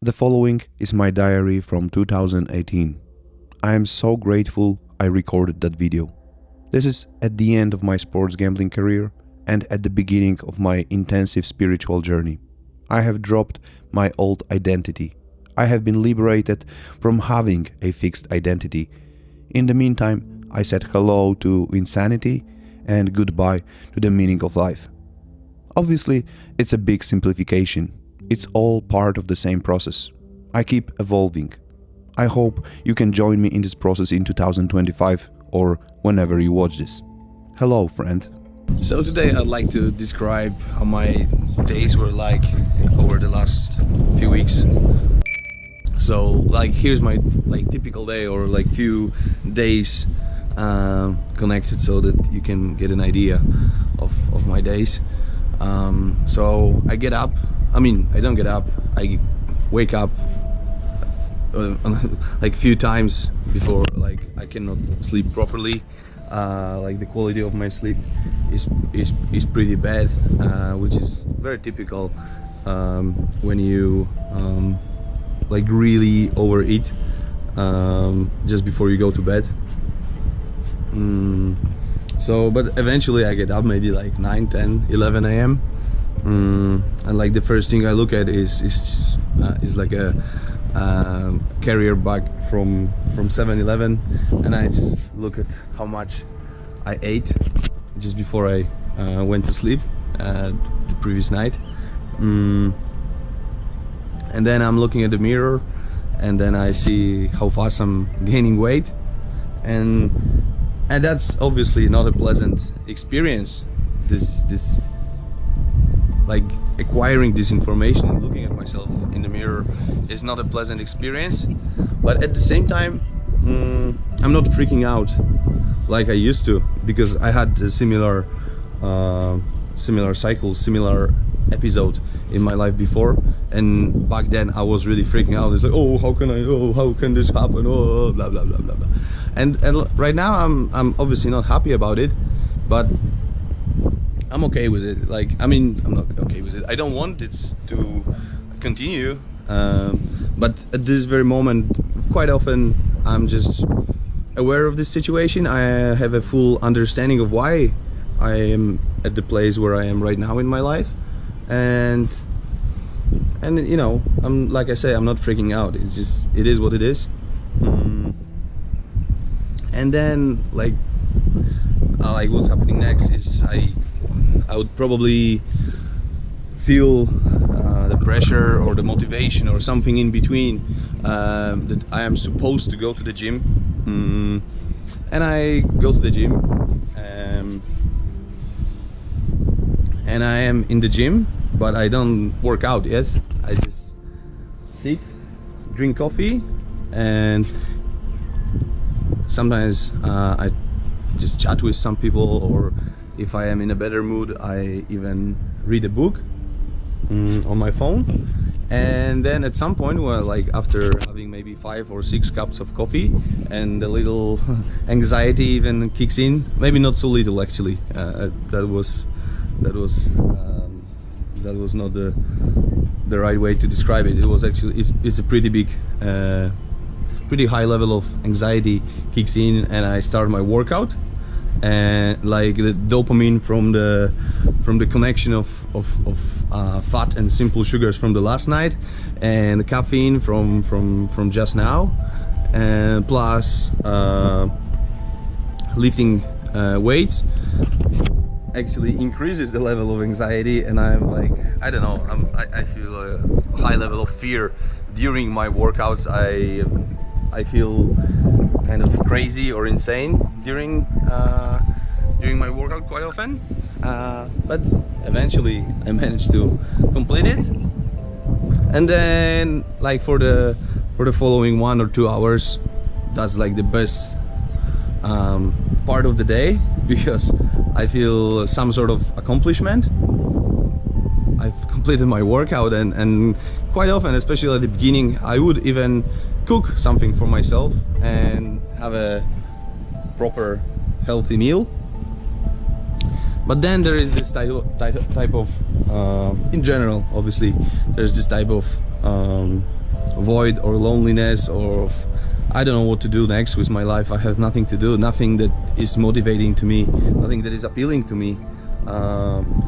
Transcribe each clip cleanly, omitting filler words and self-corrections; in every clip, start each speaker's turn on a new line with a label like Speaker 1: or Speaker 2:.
Speaker 1: The following is my diary from 2018. I am so grateful I recorded that video. This is at the end of my sports gambling career and at the beginning of my intensive spiritual journey. I have dropped my old identity. I have been liberated from having a fixed identity. In the meantime, I said hello to insanity and goodbye to the meaning of life. Obviously, it's a big simplification. It's all part of the same process. I keep evolving. I hope you can join me in this process in 2025 or whenever you watch this. Hello, friend.
Speaker 2: So today I'd like to describe how my days were like over the last few weeks. So like here's my typical day or few days connected so that you can get an idea of my days. So I get up. I don't get up. I wake up few times before I cannot sleep properly. The quality of my sleep is pretty bad, which is very typical when you really overeat just before you go to bed. But eventually I get up maybe 9, 10, 11 a.m. And the first thing I look at is a carrier bag from 7-Eleven, and I just look at how much I ate just before I went to sleep the previous night. And then I'm looking at the mirror, and then I see how fast I'm gaining weight, and that's obviously not a pleasant experience. This acquiring this information and looking at myself in the mirror is not a pleasant experience, but at the same time I'm not freaking out like I used to, because I had a similar cycle, similar episode in my life before, and back then I was really freaking out. It's how can this happen, blah blah blah blah blah. And right now I'm obviously not happy about it, but I'm okay with it. I'm not okay with it. I don't want it to continue, but at this very moment, quite often I'm just aware of this situation. I have a full understanding of why I am at the place where I am right now in my life, and I'm like I say, I'm not freaking out. It is what it is. And then what's happening next is I would probably feel the pressure or the motivation or something in between that I am supposed to go to the gym, and I go to the gym, and I am in the gym, but I don't work out yet. I just sit, drink coffee, and sometimes I just chat with some people, or if I am in a better mood, I even read a book on my phone. And then at some point, after having maybe 5 or 6 cups of coffee, and a little anxiety even kicks in. Maybe not so little, actually. That was not the right way to describe it. It was actually it's a pretty big, pretty high level of anxiety kicks in, and I start my workout. And the dopamine from the connection of fat and simple sugars from the last night, and the caffeine from just now, and plus lifting weights actually increases the level of anxiety, and I'm I don't know, I feel a high level of fear during my workouts. I feel kind of crazy or insane during my workout quite often, but eventually I managed to complete it. And then for the following 1 or 2 hours, that's the best part of the day, because I feel some sort of accomplishment. I've completed my workout, and quite often, especially at the beginning, I would even cook something for myself and have a proper healthy meal. But then there is this type of in general, obviously, there's this type of void or loneliness, or I don't know what to do next with my life. I have nothing to do, nothing that is motivating to me, nothing that is appealing to me.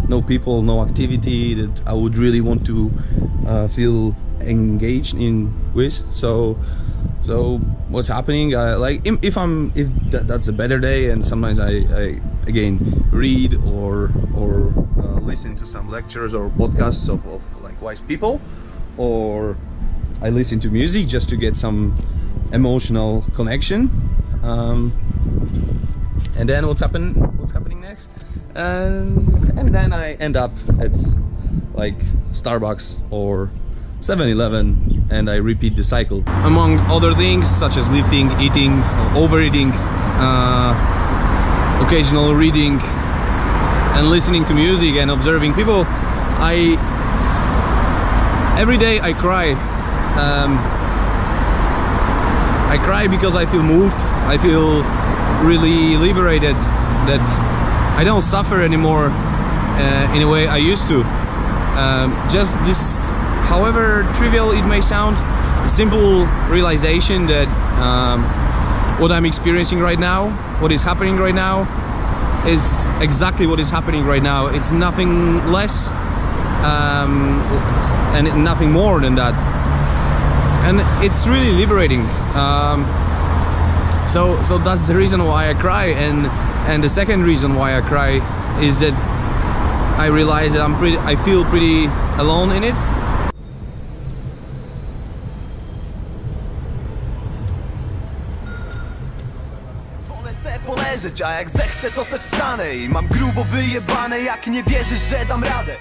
Speaker 2: No people, no activity that I would really want to feel engaged in with. So what's happening? If that's a better day, and sometimes I again read or listen to some lectures or podcasts of like wise people, or I listen to music just to get some emotional connection. And then what's happening next? And then I end up at like Starbucks or 7-Eleven, and I repeat the cycle. Among other things such as lifting, eating, overeating, occasional reading, and listening to music and observing people, every day I cry. I cry because I feel moved. I feel really liberated that I don't suffer anymore in a way I used to. Just this, however trivial it may sound, the simple realization that what I'm experiencing right now, what is happening right now, is exactly what is happening right now. It's nothing less and nothing more than that. And it's really liberating. So that's the reason why I cry, and the second reason why I cry is that I realize that I feel pretty alone in it.
Speaker 3: Wolę se poleżeć, a jak zechcę to se wstanę i mam grubo wyjebane, jak nie wierzysz, że dam radę.